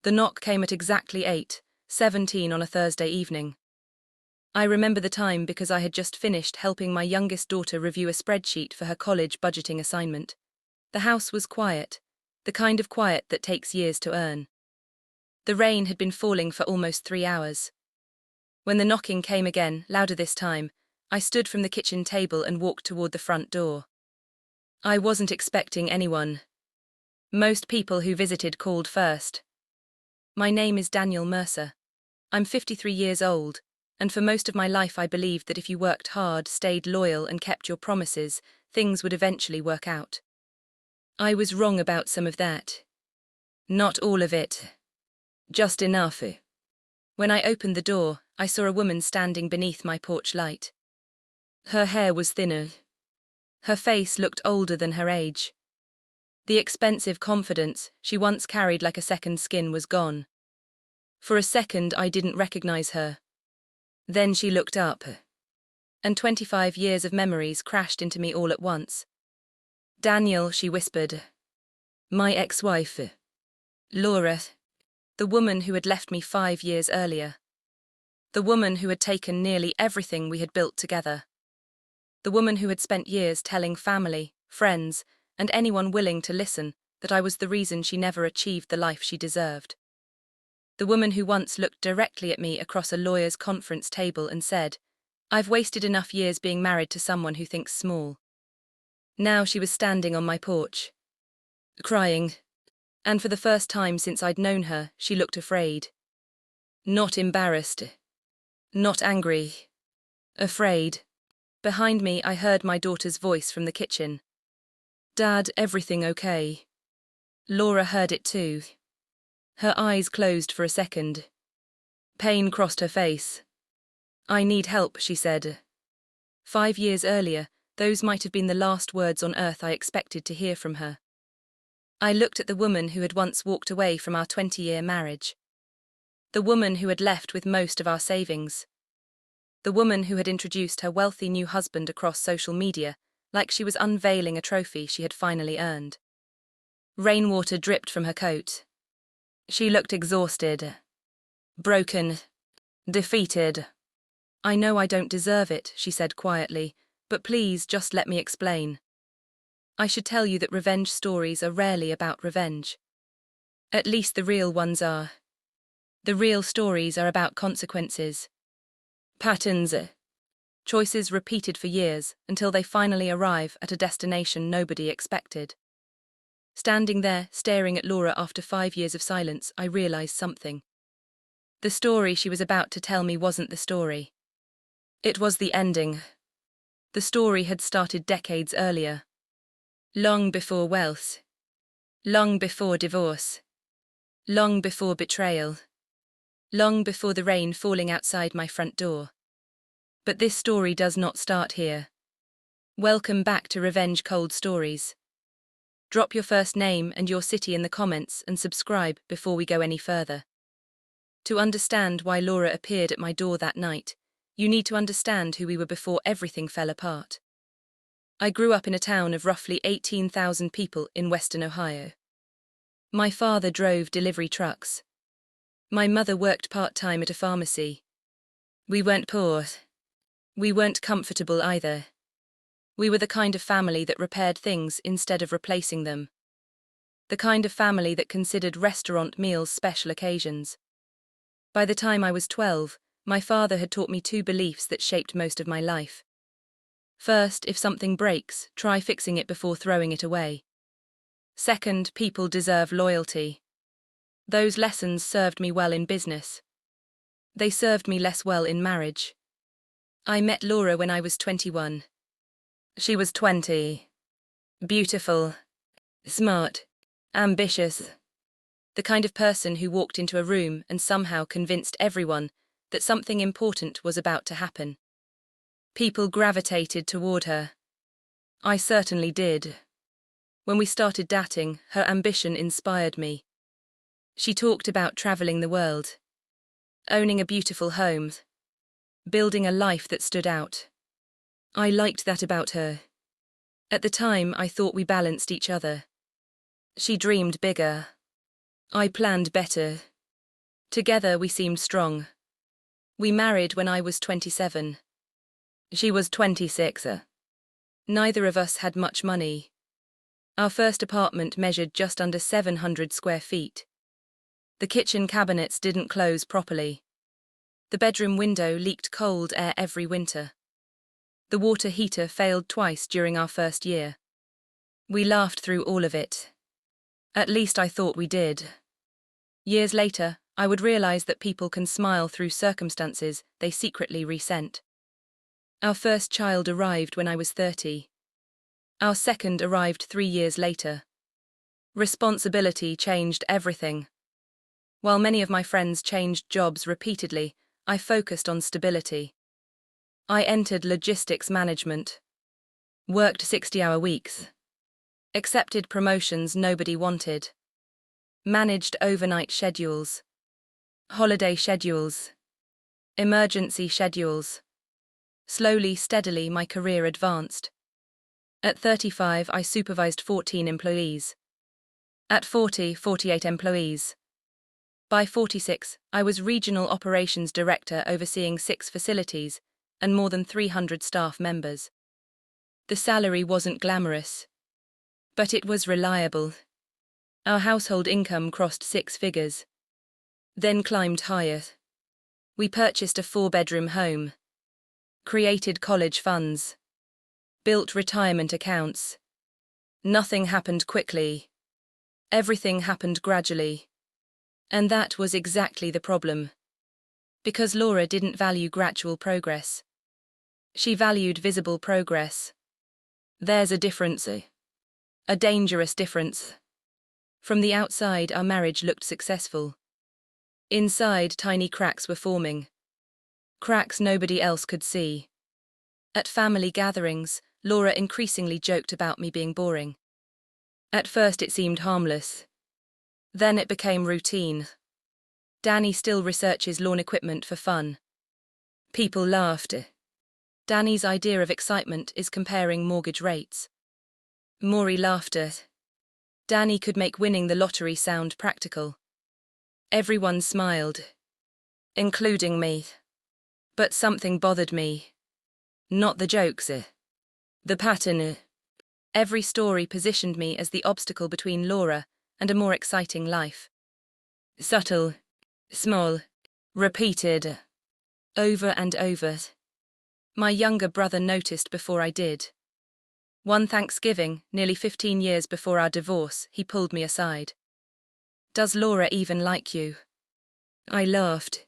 The knock came at exactly 8:17 on a Thursday evening. I remember the time because I had just finished helping my youngest daughter review a spreadsheet for her college budgeting assignment. The house was quiet, the kind of quiet that takes years to earn. The rain had been falling for almost 3 hours. When the knocking came again, louder this time, I stood from the kitchen table and walked toward the front door. I wasn't expecting anyone. Most people who visited called first. My name is Daniel Mercer. I'm 53 years old, and for most of my life I believed that if you worked hard, stayed loyal, and kept your promises, things would eventually work out. I was wrong about some of that. Not all of it. Just enough. When I opened the door, I saw a woman standing beneath my porch light. Her hair was thinner. Her face looked older than her age. The expensive confidence she once carried like a second skin was gone. For a second I didn't recognize her. Then she looked up, and 25 years of memories crashed into me all at once. "Daniel," she whispered. "My ex-wife. Laura. The woman who had left me 5 years earlier. The woman who had taken nearly everything we had built together. The woman who had spent years telling family, friends, and anyone willing to listen that I was the reason she never achieved the life she deserved. The woman who once looked directly at me across a lawyer's conference table and said, 'I've wasted enough years being married to someone who thinks small.' Now she was standing on my porch, crying, and for the first time since I'd known her, she looked afraid. Not embarrassed. Not angry. Afraid. Behind me I heard my daughter's voice from the kitchen. "Dad, everything okay?" Laura heard it too. Her eyes closed for a second. Pain crossed her face. "I need help," she said. 5 years earlier, those might have been the last words on earth I expected to hear from her. I looked at the woman who had once walked away from our 20-year marriage. The woman who had left with most of our savings. The woman who had introduced her wealthy new husband across social media, like she was unveiling a trophy she had finally earned. Rainwater dripped from her coat. She looked exhausted. Broken. Defeated. "I know I don't deserve it," she said quietly, "but please just let me explain. I should tell you that revenge stories are rarely about revenge. At least the real ones are. The real stories are about consequences. Patterns. Choices repeated for years until they finally arrive at a destination nobody expected." Standing there, staring at Laura after 5 years of silence, I realized something. The story she was about to tell me wasn't the story. It was the ending. The story had started decades earlier. Long before wealth. Long before divorce. Long before betrayal. Long before the rain falling outside my front door. But this story does not start here. Welcome back to Revenge Cold Stories. Drop your first name and your city in the comments and subscribe before we go any further. To understand why Laura appeared at my door that night, you need to understand who we were before everything fell apart. I grew up in a town of roughly 18,000 people in western Ohio. My father drove delivery trucks. My mother worked part-time at a pharmacy. We weren't poor. We weren't comfortable either. We were the kind of family that repaired things instead of replacing them. The kind of family that considered restaurant meals special occasions. By the time I was 12, my father had taught me 2 beliefs that shaped most of my life. First, if something breaks, try fixing it before throwing it away. Second, people deserve loyalty. Those lessons served me well in business. They served me less well in marriage. I met Laura when I was 21. She was 20. Beautiful. Smart. Ambitious. The kind of person who walked into a room and somehow convinced everyone that something important was about to happen. People gravitated toward her. I certainly did. When we started dating, her ambition inspired me. She talked about traveling the world, owning a beautiful home, building a life that stood out. I liked that about her. At the time, I thought we balanced each other. She dreamed bigger. I planned better. Together we seemed strong. We married when I was 27. She was 26. Neither of us had much money. Our first apartment measured just under 700 square feet. The kitchen cabinets didn't close properly. The bedroom window leaked cold air every winter. The water heater failed twice during our first year. We laughed through all of it. At least I thought we did. Years later, I would realize that people can smile through circumstances they secretly resent. Our first child arrived when I was 30. Our second arrived 3 years later. Responsibility changed everything. While many of my friends changed jobs repeatedly, I focused on stability. I entered logistics management. Worked 60-hour weeks. Accepted promotions nobody wanted. Managed overnight schedules. Holiday schedules. Emergency schedules. Slowly, steadily, my career advanced. At 35, I supervised 14 employees. At 40, 48 employees. By 46, I was Regional Operations Director overseeing 6 facilities and more than 300 staff members. The salary wasn't glamorous, but it was reliable. Our household income crossed 6 figures, then climbed higher. We purchased a 4-bedroom home, created college funds, built retirement accounts. Nothing happened quickly. Everything happened gradually. And that was exactly the problem. Because Laura didn't value gradual progress. She valued visible progress. There's a difference. A dangerous difference. From the outside, our marriage looked successful. Inside, tiny cracks were forming. Cracks nobody else could see. At family gatherings, Laura increasingly joked about me being boring. At first it seemed harmless. Then it became routine. Danny still researches lawn equipment for fun. People laughed. Danny's idea of excitement is comparing mortgage rates. Maury laughed. Danny could make winning the lottery sound practical. Everyone smiled, including me. But something bothered me. Not the jokes. The pattern. Every story positioned me as the obstacle between Laura and a more exciting life. Subtle, small, repeated, over and over. My younger brother noticed before I did. One Thanksgiving, nearly 15 years before our divorce, he pulled me aside. "Does Laura even like you?" I laughed.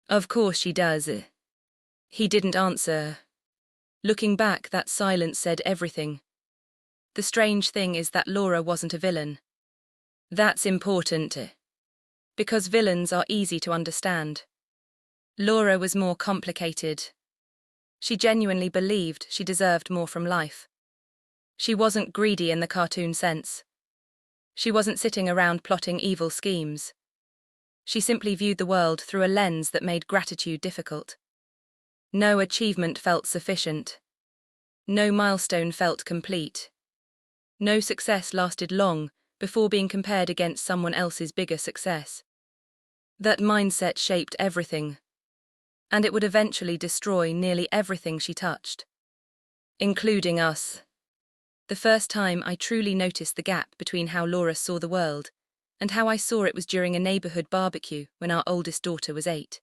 "Of course she does." He didn't answer. Looking back, that silence said everything. The strange thing is that Laura wasn't a villain. That's important. Because villains are easy to understand. Laura was more complicated. She genuinely believed she deserved more from life. She wasn't greedy in the cartoon sense. She wasn't sitting around plotting evil schemes. She simply viewed the world through a lens that made gratitude difficult. No achievement felt sufficient. No milestone felt complete. No success lasted long before being compared against someone else's bigger success. That mindset shaped everything. And it would eventually destroy nearly everything she touched. Including us. The first time I truly noticed the gap between how Laura saw the world and how I saw it was during a neighborhood barbecue when our oldest daughter was 8.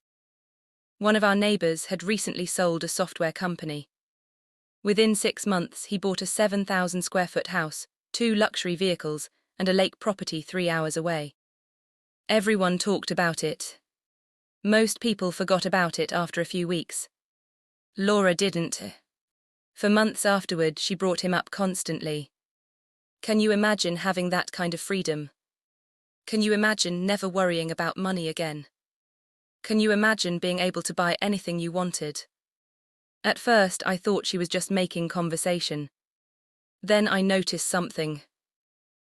One of our neighbors had recently sold a software company. Within 6 months, he bought a 7,000 square foot house, 2 luxury vehicles, and a lake property 3 hours away. Everyone talked about it. Most people forgot about it after a few weeks. Laura didn't. For months afterward, she brought him up constantly. Can you imagine having that kind of freedom? Can you imagine never worrying about money again? Can you imagine being able to buy anything you wanted? At first, I thought she was just making conversation. Then I noticed something.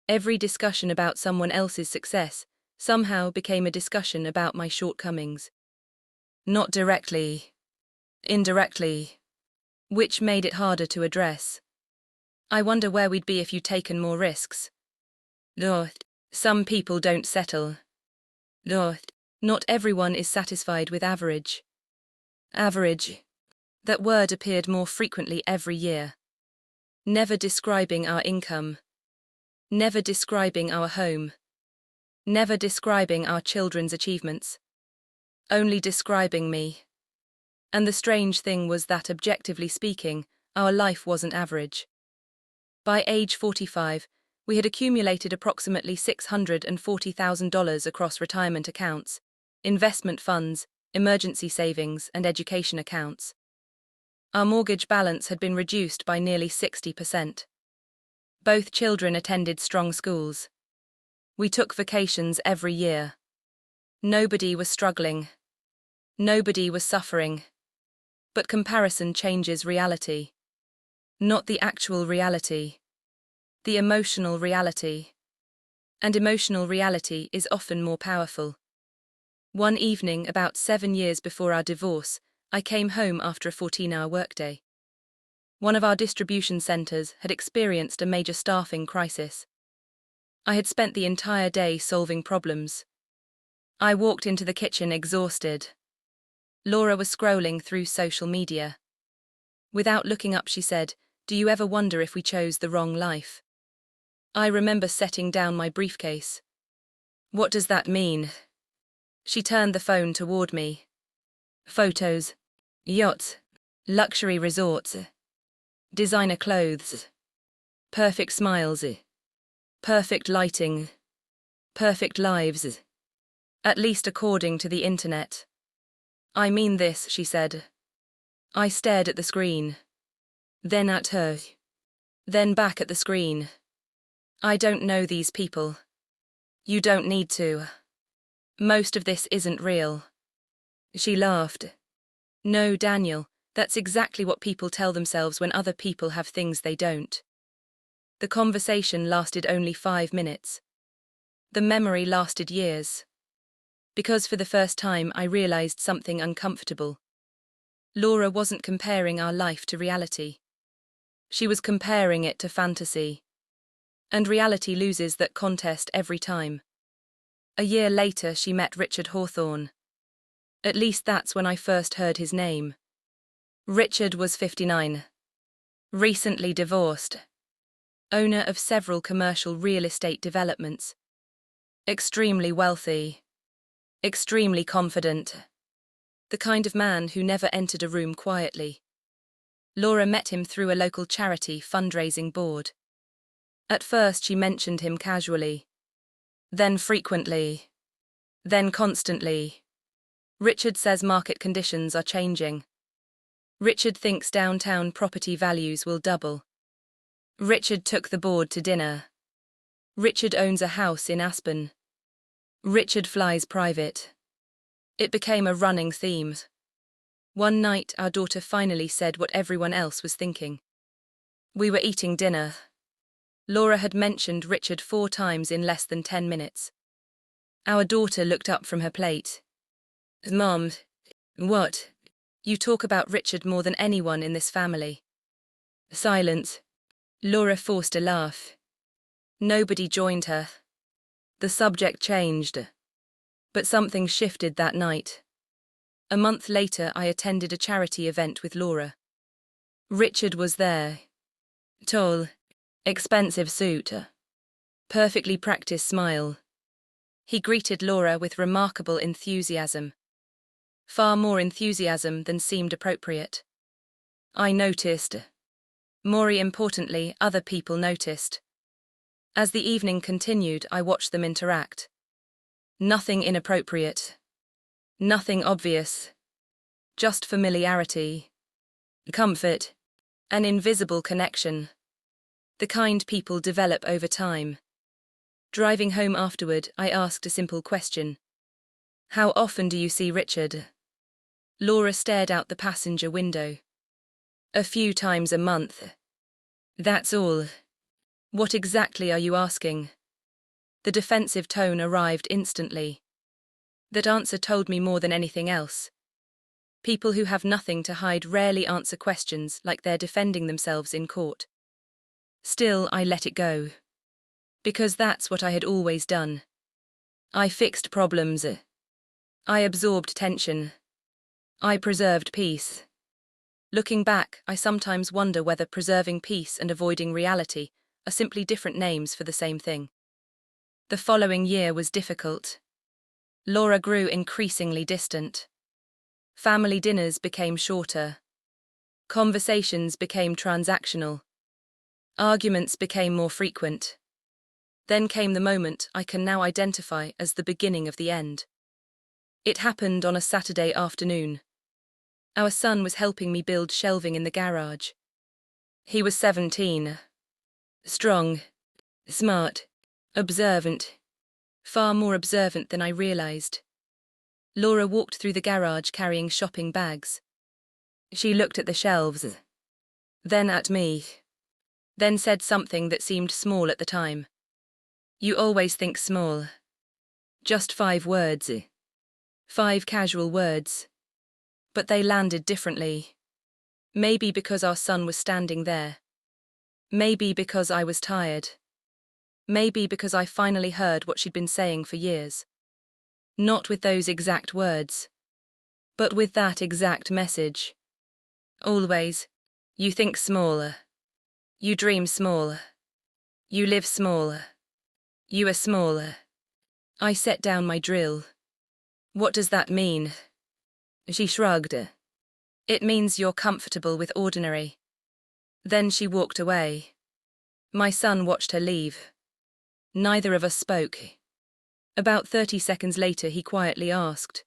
Every discussion about someone else's success somehow became a discussion about my shortcomings. Not directly, indirectly, which made it harder to address. I wonder where we'd be if you'd taken more risks. Some people don't settle. Not everyone is satisfied with average. Average. That word appeared more frequently every year. Never describing our income. Never describing our home. Never describing our children's achievements. Only describing me. And the strange thing was that, objectively speaking, our life wasn't average. By age 45, we had accumulated approximately $640,000 across retirement accounts, investment funds, emergency savings, and education accounts. Our mortgage balance had been reduced by nearly 60%. Both children attended strong schools. We took vacations every year. Nobody was struggling. Nobody was suffering. But comparison changes reality. Not the actual reality. The emotional reality. And emotional reality is often more powerful. One evening, about 7 years before our divorce, I came home after a 14-hour workday. One of our distribution centers had experienced a major staffing crisis. I had spent the entire day solving problems. I walked into the kitchen exhausted. Laura was scrolling through social media. Without looking up, she said, "Do you ever wonder if we chose the wrong life?" I remember setting down my briefcase. "What does that mean?" She turned the phone toward me. Photos, yachts, luxury resorts, designer clothes, perfect smiles, perfect lighting, perfect lives. At least according to the internet. "I mean this," she said. I stared at the screen. Then at her. Then back at the screen. "I don't know these people. You don't need to. Most of this isn't real." She laughed. "No, Daniel, that's exactly what people tell themselves when other people have things they don't." The conversation lasted only 5 minutes. The memory lasted years. Because for the first time I realized something uncomfortable. Laura wasn't comparing our life to reality. She was comparing it to fantasy. And reality loses that contest every time. A year later, she met Richard Hawthorne. At least that's when I first heard his name. Richard was 59. Recently divorced. Owner of several commercial real estate developments. Extremely wealthy. Extremely confident. The kind of man who never entered a room quietly. Laura met him through a local charity fundraising board. At first she mentioned him casually. Then frequently. Then constantly. Richard says market conditions are changing. Richard thinks downtown property values will double. Richard took the board to dinner. Richard owns a house in Aspen. Richard flies private. It became a running theme. One night our daughter finally said what everyone else was thinking. We were eating dinner. Laura had mentioned Richard 4 times in less than 10 minutes. Our daughter looked up from her plate. "Mom, what? You talk about Richard more than anyone in this family." Silence. Laura forced a laugh. Nobody joined her. The subject changed. But something shifted that night. A month later, I attended a charity event with Laura. Richard was there. Tall, expensive suit. Perfectly practiced smile. He greeted Laura with remarkable enthusiasm. Far more enthusiasm than seemed appropriate. I noticed. More importantly, other people noticed. As the evening continued, I watched them interact. Nothing inappropriate. Nothing obvious. Just familiarity. Comfort. An invisible connection. The kind people develop over time. Driving home afterward, I asked a simple question. "How often do you see Richard?" Laura stared out the passenger window. "A few times a month." "That's all." "What exactly are you asking?" The defensive tone arrived instantly. That answer told me more than anything else. People who have nothing to hide rarely answer questions like they're defending themselves in court. Still, I let it go. Because that's what I had always done. I fixed problems. I absorbed tension. I preserved peace. Looking back, I sometimes wonder whether preserving peace and avoiding reality are simply different names for the same thing. The following year was difficult. Laura grew increasingly distant. Family dinners became shorter. Conversations became transactional. Arguments became more frequent. Then came the moment I can now identify as the beginning of the end. It happened on a Saturday afternoon. Our son was helping me build shelving in the garage. He was 17. Strong, smart, observant. Far more observant than I realized. Laura walked through the garage carrying shopping bags. She looked at the shelves, then at me, then said something that seemed small at the time. You always think small. Just 5 words. 5 casual words. But they landed differently. Maybe because our son was standing there. Maybe because I was tired. Maybe because I finally heard what she'd been saying for years. Not with those exact words, but with that exact message. Always, you think smaller. You dream smaller. You live smaller. You are smaller. I set down my drill. What does that mean? She shrugged. It means you're comfortable with ordinary. Then she walked away. My son watched her leave. Neither of us spoke. About 30 seconds later, he quietly asked,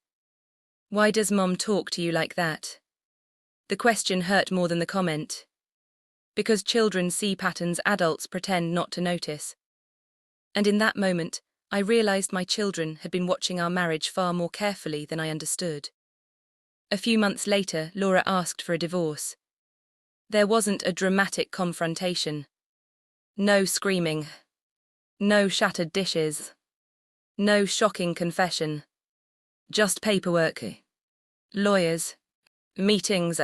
"Why does Mom talk to you like that?" The question hurt more than the comment. Because children see patterns adults pretend not to notice. And in that moment, I realized my children had been watching our marriage far more carefully than I understood. A few months later, Laura asked for a divorce. There wasn't a dramatic confrontation. No screaming. No shattered dishes. No shocking confession. Just paperwork. Lawyers. Meetings.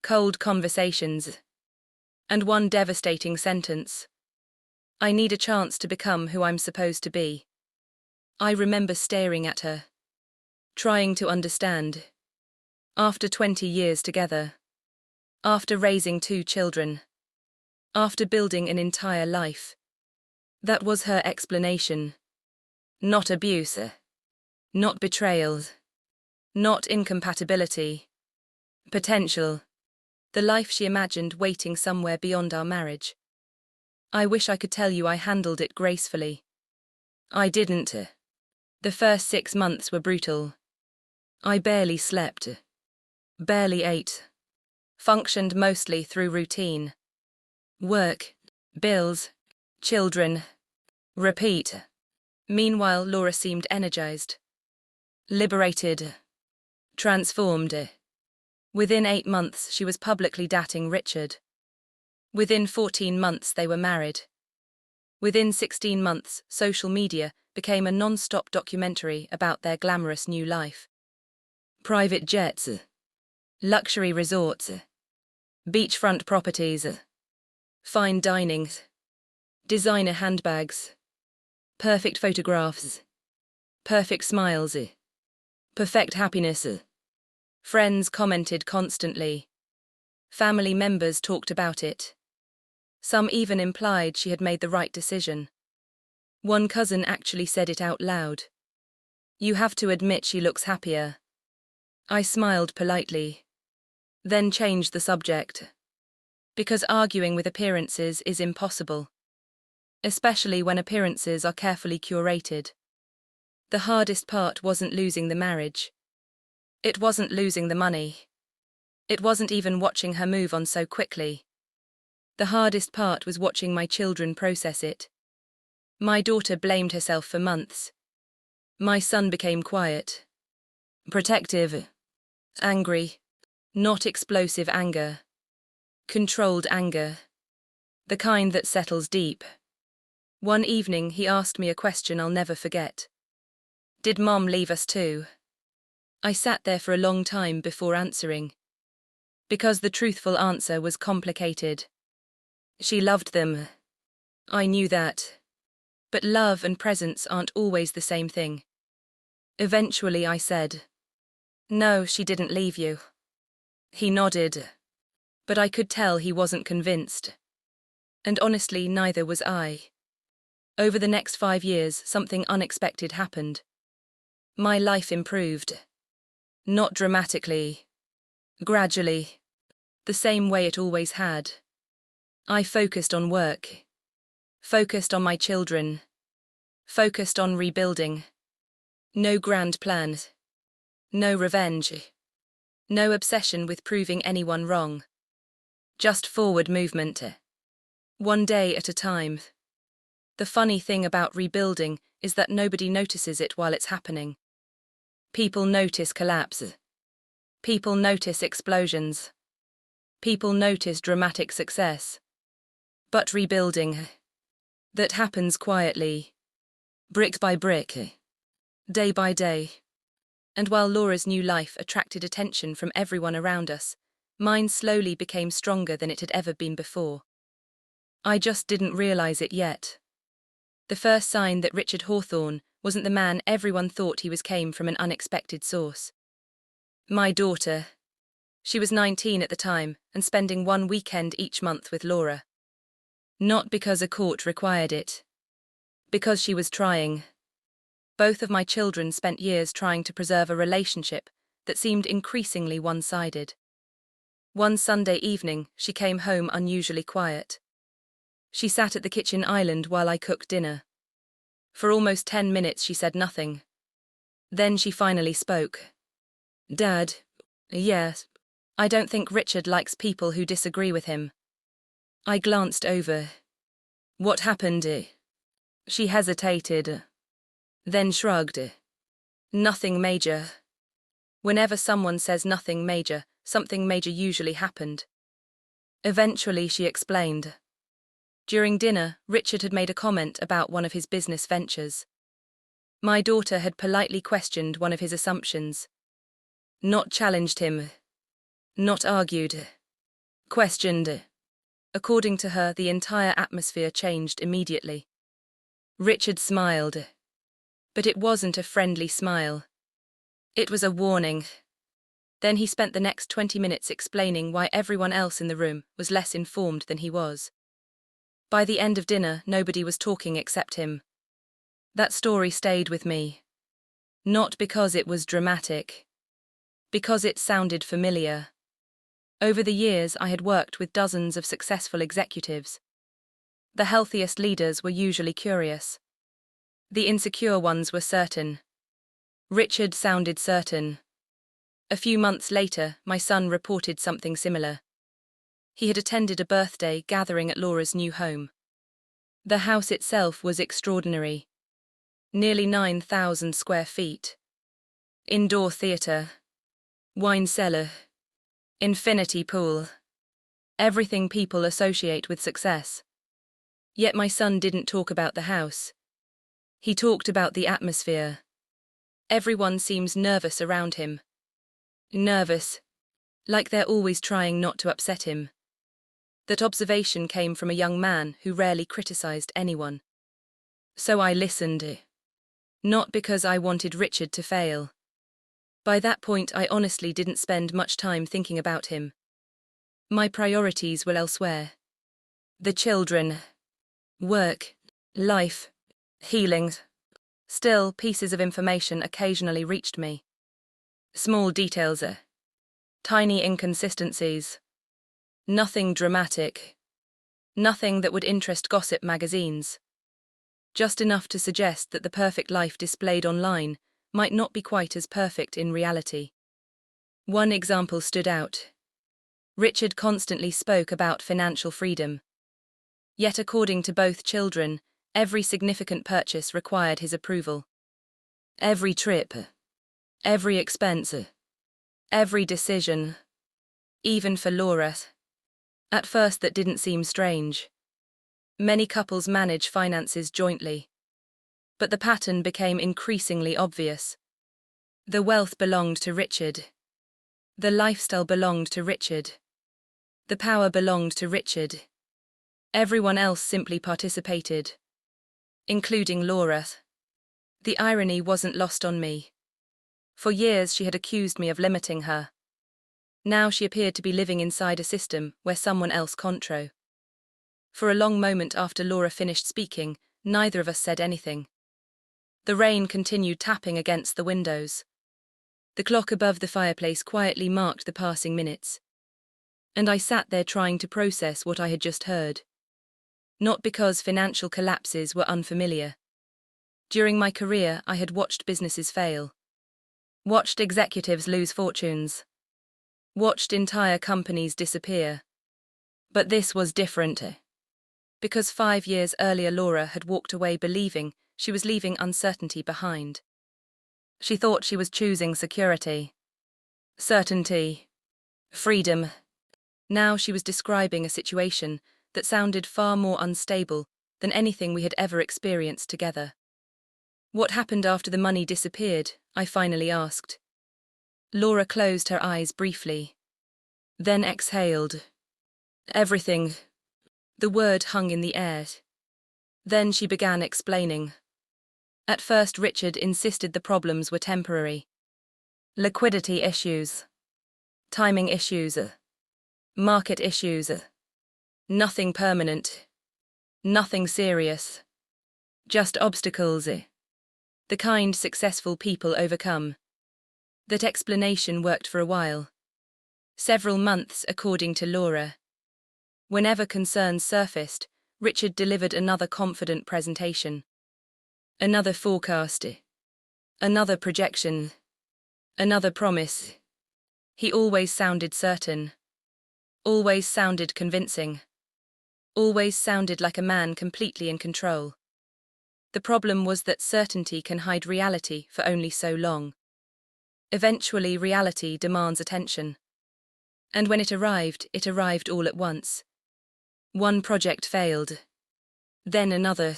Cold conversations. And one devastating sentence. I need a chance to become who I'm supposed to be. I remember staring at her. Trying to understand. After 20 years together. After raising 2 children. After building an entire life. That was her explanation. Not abuse. Not betrayal. Not incompatibility. Potential. The life she imagined waiting somewhere beyond our marriage. I wish I could tell you I handled it gracefully. I didn't. The first 6 months were brutal. I barely slept. Barely ate. Functioned mostly through routine. Work, bills, children. Repeat. Meanwhile, Laura seemed energized. Liberated. Transformed. Within 8 months, she was publicly dating Richard. Within 14 months, they were married. Within 16 months, social media became a non-stop documentary about their glamorous new life. Private jets. Luxury resorts. Beachfront properties. Fine dining. Designer handbags. Perfect photographs. Perfect smiles. Perfect happiness. Friends commented constantly. Family members talked about it. Some even implied she had made the right decision. One cousin actually said it out loud. You have to admit she looks happier. I smiled politely. Then changed the subject. Because arguing with appearances is impossible. Especially when appearances are carefully curated. The hardest part wasn't losing the marriage. It wasn't losing the money. It wasn't even watching her move on so quickly. The hardest part was watching my children process it. My daughter blamed herself for months. My son became quiet. Protective. Angry. Not explosive anger. Controlled anger. The kind that settles deep. One evening he asked me a question I'll never forget. Did Mom leave us too? I sat there for a long time before answering. Because the truthful answer was complicated. She loved them. I knew that. But love and presence aren't always the same thing. Eventually I said, "No, she didn't leave you." He nodded, but I could tell he wasn't convinced. And honestly, neither was I. Over the next 5 years, something unexpected happened. My life improved. Not dramatically. Gradually. The same way it always had. I focused on work. Focused on my children. Focused on rebuilding. No grand plan. No revenge. No obsession with proving anyone wrong. Just forward movement. One day at a time. The funny thing about rebuilding is that nobody notices it while it's happening. People notice collapse. People notice explosions. People notice dramatic success. But rebuilding, that happens quietly, brick by brick, day by day. And while Laura's new life attracted attention from everyone around us, mine slowly became stronger than it had ever been before. I just didn't realize it yet. The first sign that Richard Hawthorne wasn't the man everyone thought he was came from an unexpected source. My daughter. She was 19 at the time and spending one weekend each month with Laura. Not because a court required it. Because she was trying. Both of my children spent years trying to preserve a relationship that seemed increasingly one-sided. One Sunday evening, she came home unusually quiet. She sat at the kitchen island while I cooked dinner. For almost 10 minutes she said nothing. Then she finally spoke. "Dad, yes, I don't think Richard likes people who disagree with him." I glanced over. "What happened?" She hesitated. Then shrugged. "Nothing major." Whenever someone says nothing major, something major usually happened. Eventually she explained. During dinner, Richard had made a comment about one of his business ventures. My daughter had politely questioned one of his assumptions. Not challenged him. Not argued. Questioned. According to her, the entire atmosphere changed immediately. Richard smiled. But it wasn't a friendly smile. It was a warning. Then he spent the next 20 minutes explaining why everyone else in the room was less informed than he was. By the end of dinner, nobody was talking except him. That story stayed with me. Not because it was dramatic. Because it sounded familiar. Over the years, I had worked with dozens of successful executives. The healthiest leaders were usually curious. The insecure ones were certain. Richard sounded certain. A few months later, my son reported something similar. He had attended a birthday gathering at Laura's new home. The house itself was extraordinary. Nearly 9,000 square feet. Indoor theatre. Wine cellar. Infinity pool. Everything people associate with success. Yet my son didn't talk about the house. He talked about the atmosphere. Everyone seems nervous around him. Nervous. Like they're always trying not to upset him. That observation came from a young man who rarely criticized anyone. So I listened. Not because I wanted Richard to fail. By that point, I honestly didn't spend much time thinking about him. My priorities were elsewhere. The children. Work. Life. Healing. Still, pieces of information occasionally reached me. Small details. Tiny inconsistencies. Nothing dramatic. Nothing that would interest gossip magazines. Just enough to suggest that the perfect life displayed online might not be quite as perfect in reality. One example stood out. Richard constantly spoke about financial freedom. Yet according to both children, every significant purchase required his approval. Every trip. Every expense. Every decision. Even for Laura. At first that didn't seem strange. Many couples manage finances jointly. But the pattern became increasingly obvious. The wealth belonged to Richard. The lifestyle belonged to Richard. The power belonged to Richard. Everyone else simply participated. Including Laura. The irony wasn't lost on me. For years she had accused me of limiting her. Now she appeared to be living inside a system where someone else control. For a long moment after Laura finished speaking, neither of us said anything. The rain continued tapping against the windows. The clock above the fireplace quietly marked the passing minutes. And I sat there trying to process what I had just heard. Not because financial collapses were unfamiliar. During my career, I had watched businesses fail. Watched executives lose fortunes. Watched entire companies disappear. But this was different. Because 5 years earlier Laura had walked away believing she was leaving uncertainty behind. She thought she was choosing security, certainty, freedom. Now she was describing a situation that sounded far more unstable than anything we had ever experienced together. What happened after the money disappeared? I finally asked. Laura closed her eyes briefly, then exhaled. Everything. The word hung in the air. Then she began explaining. At first Richard insisted the problems were temporary. Liquidity issues. Timing issues. Market issues. Nothing permanent. Nothing serious. Just obstacles. The kind successful people overcome. That explanation worked for a while. Several months, according to Laura. Whenever concerns surfaced, Richard delivered another confident presentation. Another forecast. Another projection. Another promise. He always sounded certain. Always sounded convincing. Always sounded like a man completely in control. The problem was that certainty can hide reality for only so long. Eventually, reality demands attention. And when it arrived all at once. One project failed. Then another.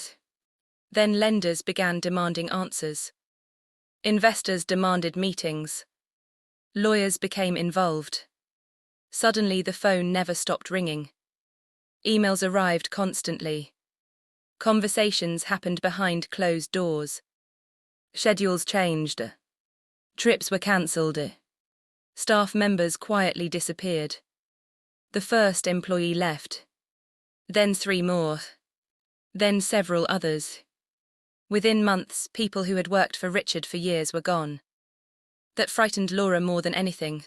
Then lenders began demanding answers. Investors demanded meetings. Lawyers became involved. Suddenly the phone never stopped ringing. Emails arrived constantly. Conversations happened behind closed doors. Schedules changed. Trips were cancelled. Staff members quietly disappeared. The first employee left. Then 3 more. Then several others. Within months, people who had worked for Richard for years were gone. That frightened Laura more than anything.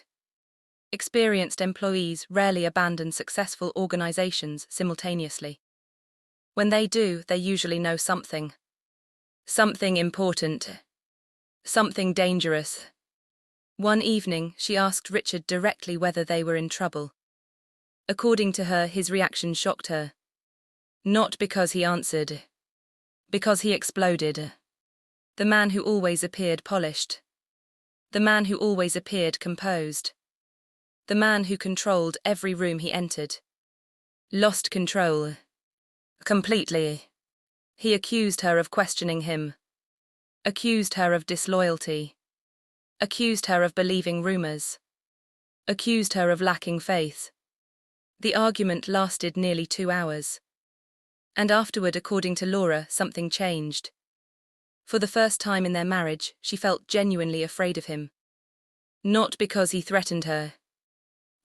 Experienced employees rarely abandon successful organizations simultaneously. When they do, they usually know something. Something important. Something dangerous. One evening, she asked Richard directly whether they were in trouble. According to her, his reaction shocked her. Not because he answered. Because he exploded. The man who always appeared polished. The man who always appeared composed. The man who controlled every room he entered. Lost control. Completely. He accused her of questioning him. Accused her of disloyalty. Accused her of believing rumors. Accused her of lacking faith. The argument lasted nearly 2 hours. And afterward, according to Laura, something changed. For the first time in their marriage, she felt genuinely afraid of him. Not because he threatened her.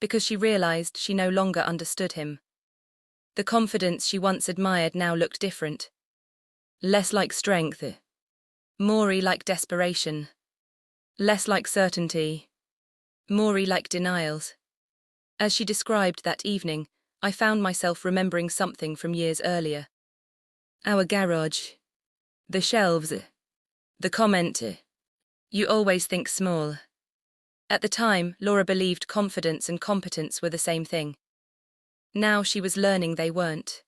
Because she realized she no longer understood him. The confidence she once admired now looked different. Less like strength. More like desperation. Less like certainty. More like denials. As she described that evening, I found myself remembering something from years earlier. Our garage. The shelves. The comment. You always think small. At the time, Laura believed confidence and competence were the same thing. Now she was learning they weren't.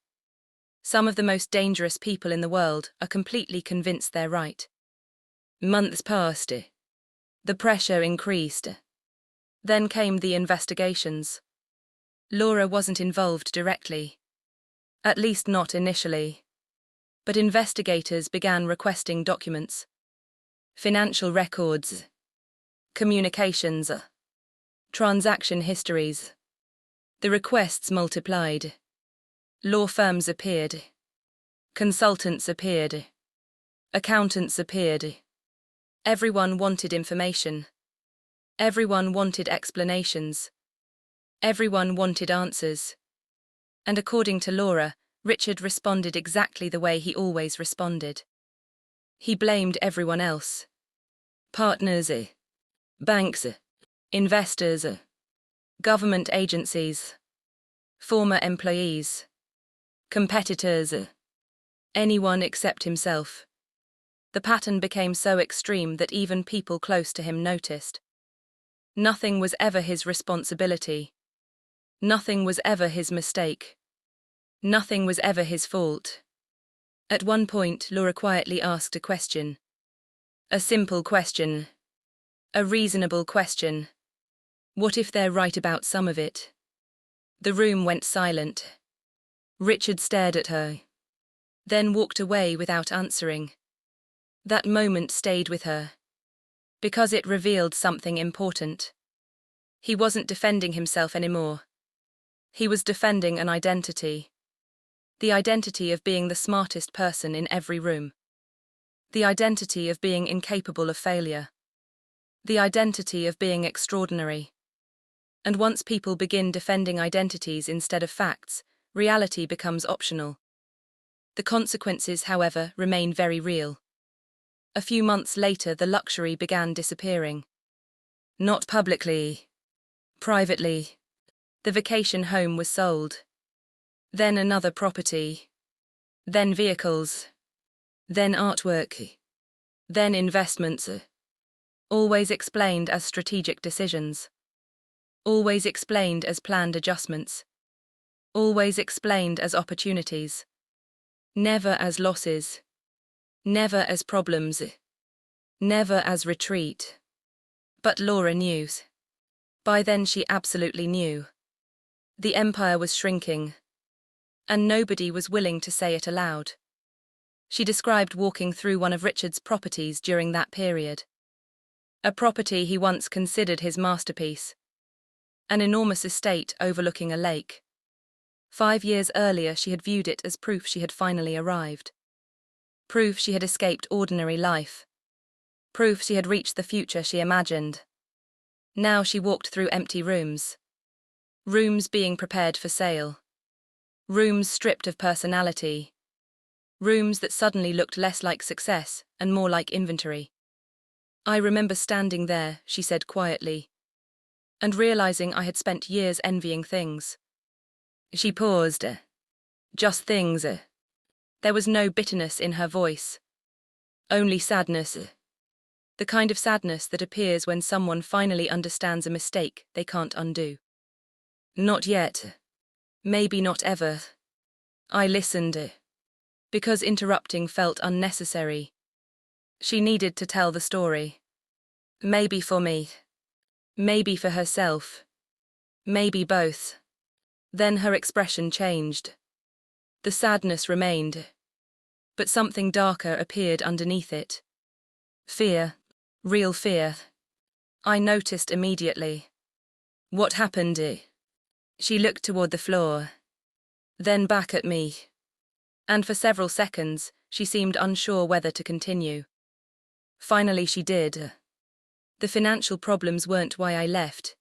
Some of the most dangerous people in the world are completely convinced they're right. Months passed. The pressure increased. Then came the investigations. Laura wasn't involved directly. At least not initially. But investigators began requesting documents. Financial records. Communications. Transaction histories. The requests multiplied. Law firms appeared. Consultants appeared. Accountants appeared. Everyone wanted information. Everyone wanted explanations. Everyone wanted answers. And according to Laura, Richard responded exactly the way he always responded. He blamed everyone else. Partners, banks, investors, government agencies, former employees, competitors, anyone except himself. The pattern became so extreme that even people close to him noticed. Nothing was ever his responsibility. Nothing was ever his mistake. Nothing was ever his fault. At one point, Laura quietly asked a question. A simple question. A reasonable question. What if they're right about some of it? The room went silent. Richard stared at her. Then walked away without answering. That moment stayed with her. Because it revealed something important. He wasn't defending himself anymore. He was defending an identity. The identity of being the smartest person in every room. The identity of being incapable of failure. The identity of being extraordinary. And once people begin defending identities instead of facts, reality becomes optional. The consequences, however, remain very real. A few months later, the luxury began disappearing. Not publicly. Privately. The vacation home was sold. Then another property. Then vehicles. Then artwork. Then investments. Always explained as strategic decisions. Always explained as planned adjustments. Always explained as opportunities. Never as losses. Never as problems. Never as retreat. But Laura knew. By then she absolutely knew. The empire was shrinking. And nobody was willing to say it aloud. She described walking through one of Richard's properties during that period. A property he once considered his masterpiece. An enormous estate overlooking a lake. 5 years earlier she had viewed it as proof she had finally arrived. Proof she had escaped ordinary life. Proof she had reached the future she imagined. Now she walked through empty rooms. Rooms being prepared for sale. Rooms stripped of personality. Rooms that suddenly looked less like success and more like inventory. I remember standing there, she said quietly, and realizing I had spent years envying things. She paused. Just things. There was no bitterness in her voice. Only sadness. The kind of sadness that appears when someone finally understands a mistake they can't undo. Not yet. Maybe not ever. I listened. Because interrupting felt unnecessary. She needed to tell the story. Maybe for me. Maybe for herself. Maybe both. Then her expression changed. The sadness remained. But something darker appeared underneath it. Fear. Real fear. I noticed immediately. What happened? She looked toward the floor. Then back at me. And for several seconds, she seemed unsure whether to continue. Finally she did. The financial problems weren't why I left.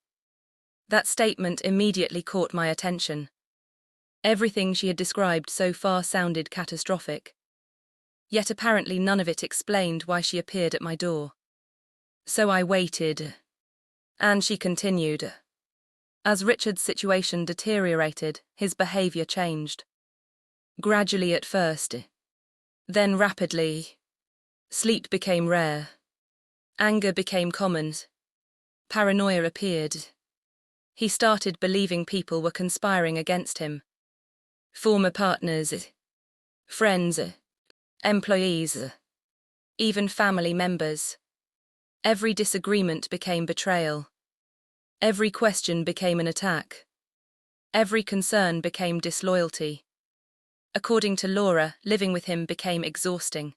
That statement immediately caught my attention. Everything she had described so far sounded catastrophic. Yet apparently none of it explained why she appeared at my door. So I waited. And she continued. As Richard's situation deteriorated, his behavior changed. Gradually at first. Then rapidly. Sleep became rare. Anger became common. Paranoia appeared. He started believing people were conspiring against him. Former partners, friends, employees, even family members. Every disagreement became betrayal. Every question became an attack. Every concern became disloyalty. According to Laura, living with him became exhausting.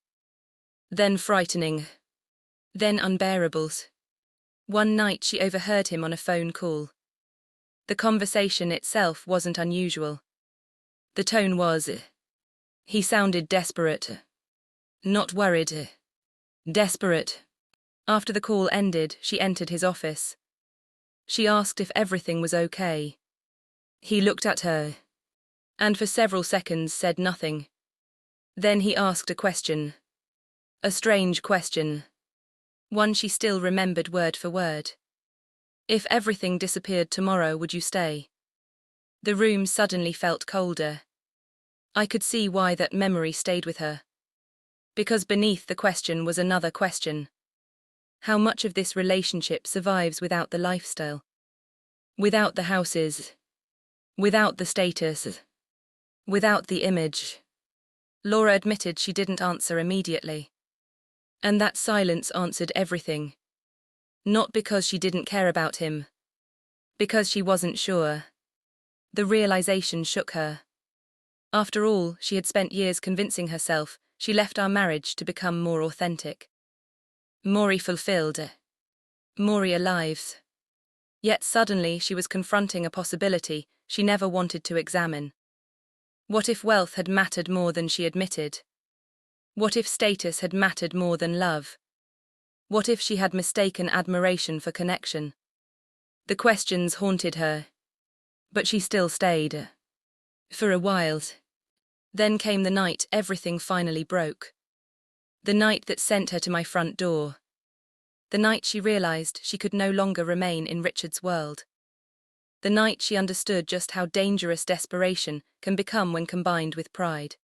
Then frightening. Then unbearable. One night she overheard him on a phone call. The conversation itself wasn't unusual. The tone was. He sounded desperate. Not worried. Desperate. After the call ended, she entered his office. She asked if everything was okay. He looked at her, and for several seconds said nothing. Then he asked a question. A strange question. One she still remembered word for word. If everything disappeared tomorrow, would you stay? The room suddenly felt colder. I could see why that memory stayed with her. Because beneath the question was another question. How much of this relationship survives without the lifestyle? Without the houses? Without the status? Without the image? Laura admitted she didn't answer immediately. And that silence answered everything. Not because she didn't care about him. Because she wasn't sure. The realization shook her. After all, she had spent years convincing herself she left our marriage to become more authentic. More fulfilled. More alive. Yet suddenly she was confronting a possibility she never wanted to examine. What if wealth had mattered more than she admitted? What if status had mattered more than love? What if she had mistaken admiration for connection? The questions haunted her. But she still stayed. For a while. Then came the night everything finally broke. The night that sent her to my front door. The night she realized she could no longer remain in Richard's world. The night she understood just how dangerous desperation can become when combined with pride.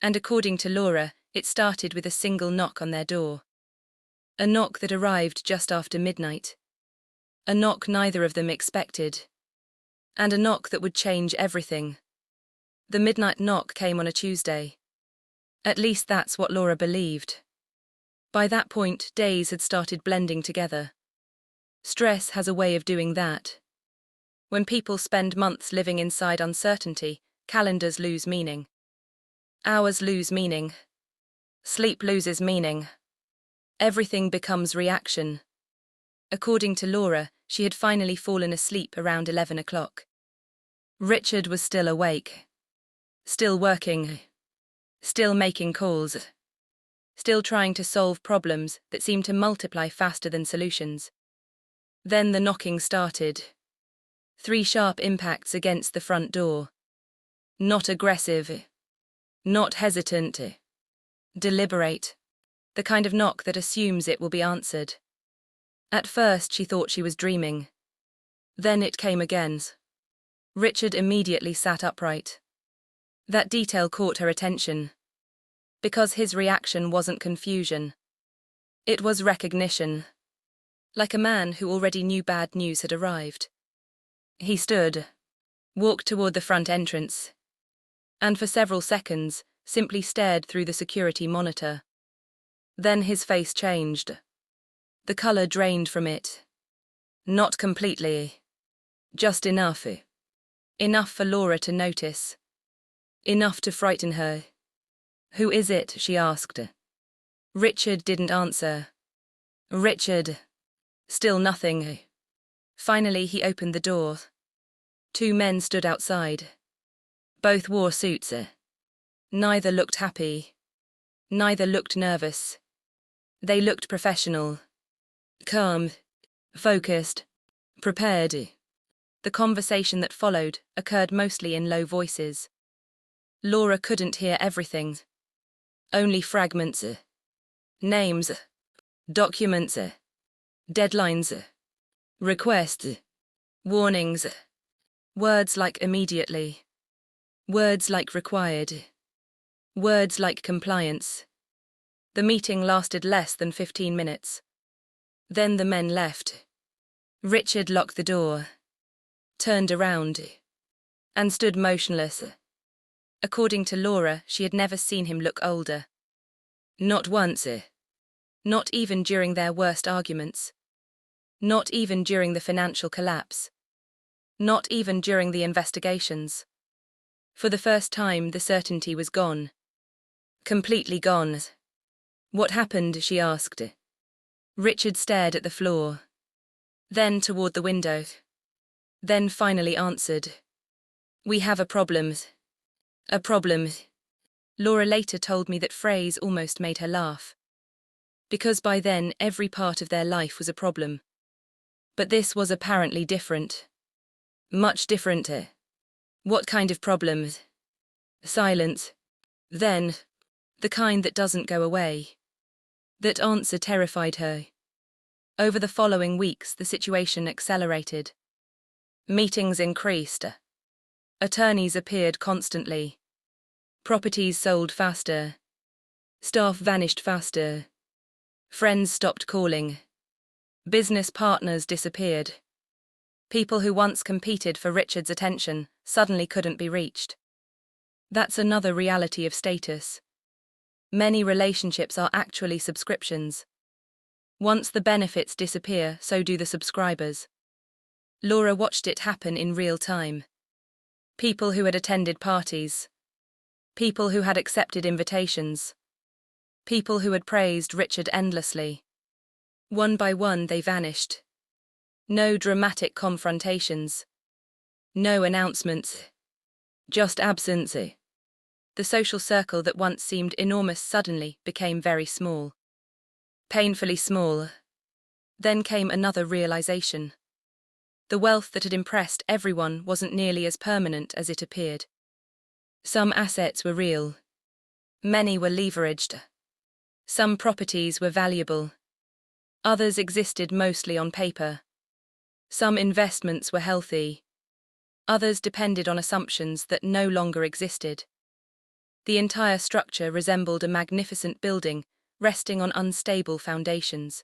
And according to Laura, it started with a single knock on their door. A knock that arrived just after midnight. A knock neither of them expected. And a knock that would change everything. The midnight knock came on a Tuesday. At least that's what Laura believed. By that point, days had started blending together. Stress has a way of doing that. When people spend months living inside uncertainty, calendars lose meaning. Hours lose meaning. Sleep loses meaning. Everything becomes reaction. According to Laura, she had finally fallen asleep around 11 o'clock. Richard was still awake. Still working. Still making calls. Still trying to solve problems that seemed to multiply faster than solutions. Then the knocking started. 3 sharp impacts against the front door. Not aggressive. Not hesitant. Deliberate. The kind of knock that assumes it will be answered. At first she thought she was dreaming. Then it came again. Richard immediately sat upright. That detail caught her attention. Because his reaction wasn't confusion. It was recognition. Like a man who already knew bad news had arrived. He stood, walked toward the front entrance, and for several seconds simply stared through the security monitor. Then his face changed. The color drained from it. Not completely. Just enough. Enough for Laura to notice. Enough to frighten her. "Who is it?" she asked. Richard didn't answer. Richard. Still nothing. Finally, he opened the door. 2 men stood outside. Both wore suits. Neither looked happy. Neither looked nervous. They looked professional. Calm. Focused. Prepared. The conversation that followed occurred mostly in low voices. Laura couldn't hear everything. Only fragments. Names. Documents. Deadlines. Requests. Warnings. Words like immediately. Words like required. Words like compliance. The meeting lasted less than 15 minutes. Then the men left. Richard locked the door, turned around, and stood motionless. According to Laura, she had never seen him look older. Not once. Not even during their worst arguments. Not even during the financial collapse. Not even during the investigations. For the first time, the certainty was gone. Completely gone. "What happened?" she asked. Richard stared at the floor. Then toward the window. Then finally answered. "We have a problem. A problem." Laura later told me that phrase almost made her laugh. Because by then, every part of their life was a problem. But this was apparently different. Much different. What kind of problem? Silence. Then, the kind that doesn't go away. That answer terrified her. Over the following weeks, the situation accelerated. Meetings increased. Attorneys appeared constantly. Properties sold faster. Staff vanished faster. Friends stopped calling. Business partners disappeared. People who once competed for Richard's attention suddenly couldn't be reached. That's another reality of status. Many relationships are actually subscriptions. Once the benefits disappear, so do the subscribers. Laura watched it happen in real time. People who had attended parties. People who had accepted invitations. People who had praised Richard endlessly. One by one they vanished. No dramatic confrontations. No announcements. Just absence. The social circle that once seemed enormous suddenly became very small. Painfully small. Then came another realization. The wealth that had impressed everyone wasn't nearly as permanent as it appeared. Some assets were real. Many were leveraged. Some properties were valuable. Others existed mostly on paper. Some investments were healthy. Others depended on assumptions that no longer existed. The entire structure resembled a magnificent building resting on unstable foundations.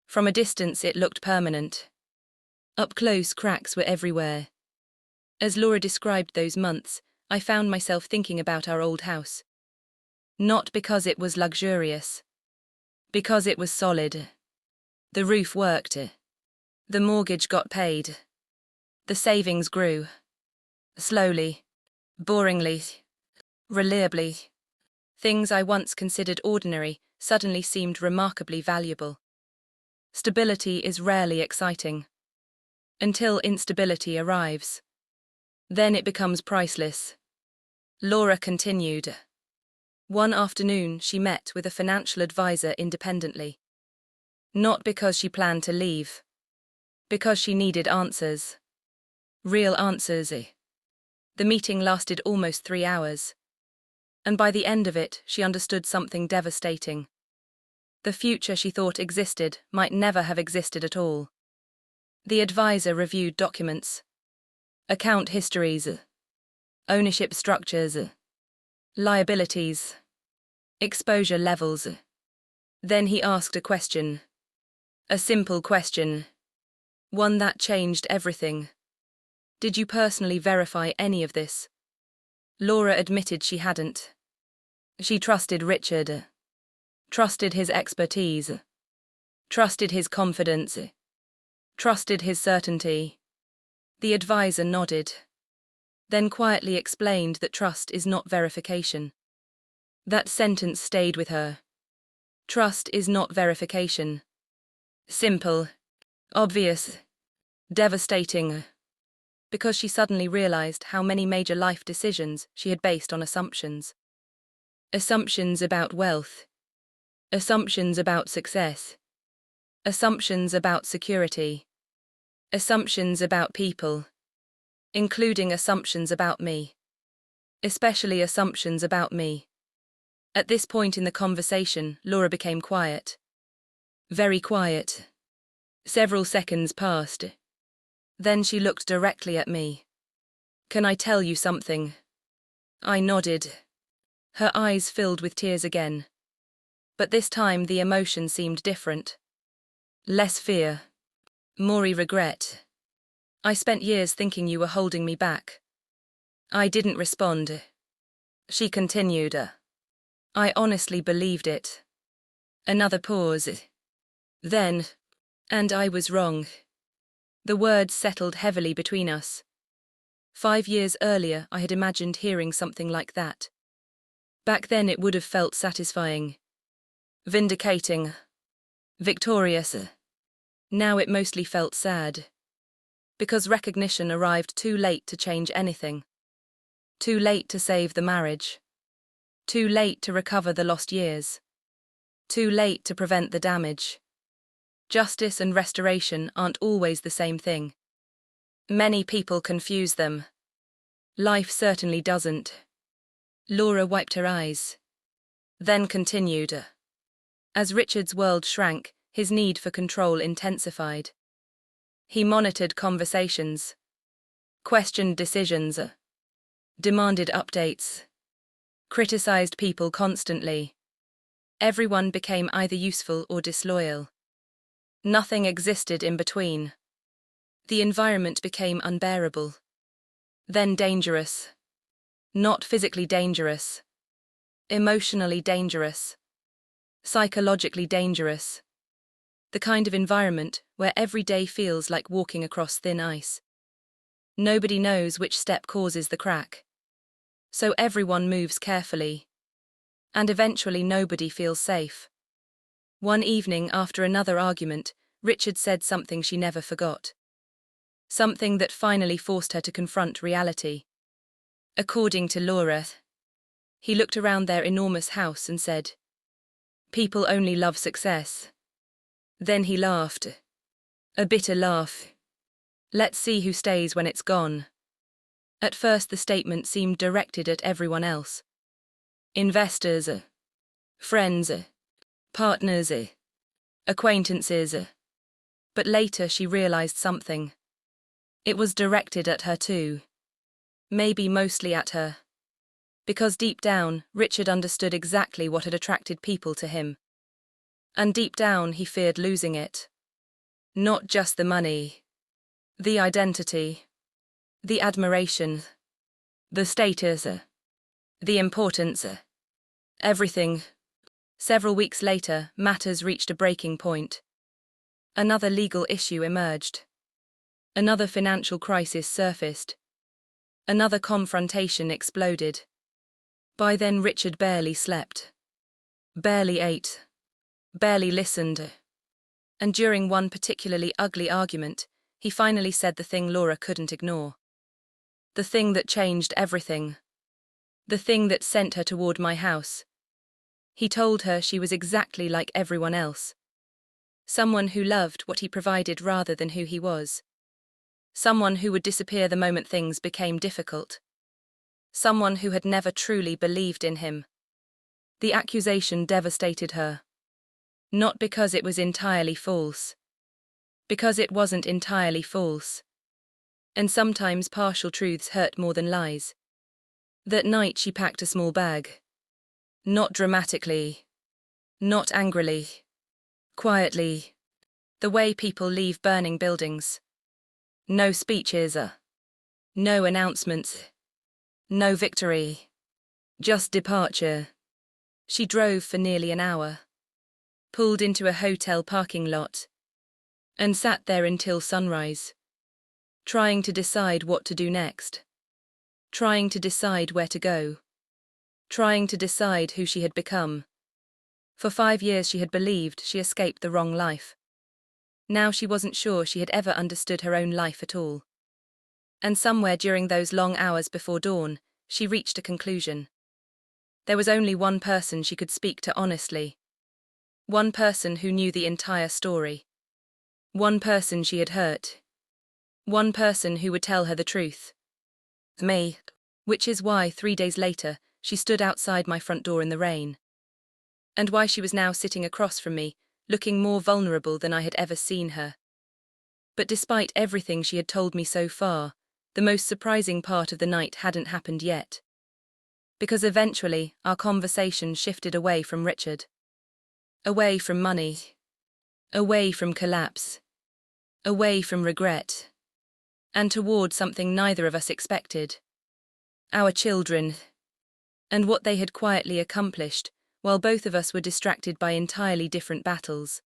From a distance it looked permanent. Up close, cracks were everywhere. As Laura described those months, I found myself thinking about our old house. Not because it was luxurious. Because it was solid. The roof worked. The mortgage got paid. The savings grew. Slowly. Boringly. Reliably. Things I once considered ordinary suddenly seemed remarkably valuable. Stability is rarely exciting. Until instability arrives. Then it becomes priceless. Laura continued. One afternoon she met with a financial advisor independently. Not because she planned to leave. Because she needed answers. Real answers. The meeting lasted almost 3 hours. And by the end of it, she understood something devastating. The future she thought existed might never have existed at all. The advisor reviewed documents. Account histories. Ownership structures. Liabilities. Exposure levels. Then he asked a question. A simple question. One that changed everything. Did you personally verify any of this? Laura admitted she hadn't. She trusted Richard. Trusted his expertise. Trusted his confidence. Trusted his certainty. The advisor nodded. Then quietly explained that trust is not verification. That sentence stayed with her. Trust is not verification. Simple. Obvious. Devastating. Because she suddenly realized how many major life decisions she had based on assumptions. Assumptions about wealth. Assumptions about success. Assumptions about security. Assumptions about people. Including assumptions about me. Especially assumptions about me. At this point in the conversation, Laura became quiet. Very quiet. Several seconds passed. Then she looked directly at me. Can I tell you something? I nodded. Her eyes filled with tears again. But this time the emotion seemed different. Less fear. More regret. I spent years thinking you were holding me back. I didn't respond. She continued. I honestly believed it. Another pause. Then, and I was wrong. The words settled heavily between us. 5 years earlier, I had imagined hearing something like that. Back then it would have felt satisfying. Vindicating. Victorious. Now it mostly felt sad. Because recognition arrived too late to change anything. Too late to save the marriage. Too late to recover the lost years. Too late to prevent the damage. Justice and restoration aren't always the same thing. Many people confuse them. Life certainly doesn't. Laura wiped her eyes. Then continued. As Richard's world shrank, his need for control intensified. He monitored conversations, questioned decisions, demanded updates, criticized people constantly. Everyone became either useful or disloyal. Nothing existed in between. The environment became unbearable. Then dangerous. Not physically dangerous. Emotionally dangerous. Psychologically dangerous. The kind of environment where every day feels like walking across thin ice. Nobody knows which step causes the crack. So everyone moves carefully. And eventually nobody feels safe. One evening after another argument, Richard said something she never forgot. Something that finally forced her to confront reality. According to Laura, he looked around their enormous house and said, "People only love success." Then he laughed. A bitter laugh. "Let's see who stays when it's gone." At first the statement seemed directed at everyone else. Investors, friends, partners, acquaintances. But later she realized something. It was directed at her too. Maybe mostly at her. Because deep down, Richard understood exactly what had attracted people to him. And deep down he feared losing it. Not just the money. The identity. The admiration. The status. The importance. Everything. Several weeks later, matters reached a breaking point. Another legal issue emerged. Another financial crisis surfaced. Another confrontation exploded. By then Richard barely slept. Barely ate. Barely listened. And during one particularly ugly argument, he finally said the thing Laura couldn't ignore. The thing that changed everything. The thing that sent her toward my house. He told her she was exactly like everyone else. Someone who loved what he provided rather than who he was. Someone who would disappear the moment things became difficult. Someone who had never truly believed in him. The accusation devastated her. Not because it was entirely false. Because it wasn't entirely false. And sometimes partial truths hurt more than lies. That night she packed a small bag. Not dramatically. Not angrily. Quietly. The way people leave burning buildings. No speeches. No announcements. No victory. Just departure. She drove for nearly an hour. Pulled into a hotel parking lot. And sat there until sunrise. Trying to decide what to do next. Trying to decide where to go. Trying to decide who she had become. For 5 years she had believed she escaped the wrong life. Now she wasn't sure she had ever understood her own life at all. And somewhere during those long hours before dawn, she reached a conclusion. There was only one person she could speak to honestly. One person who knew the entire story. One person she had hurt. One person who would tell her the truth. Me. Which is why 3 days later, she stood outside my front door in the rain. And why she was now sitting across from me, looking more vulnerable than I had ever seen her. But despite everything she had told me so far, the most surprising part of the night hadn't happened yet. Because eventually, our conversation shifted away from Richard. Away from money. Away from collapse. Away from regret. And toward something neither of us expected. Our children. And what they had quietly accomplished, while both of us were distracted by entirely different battles.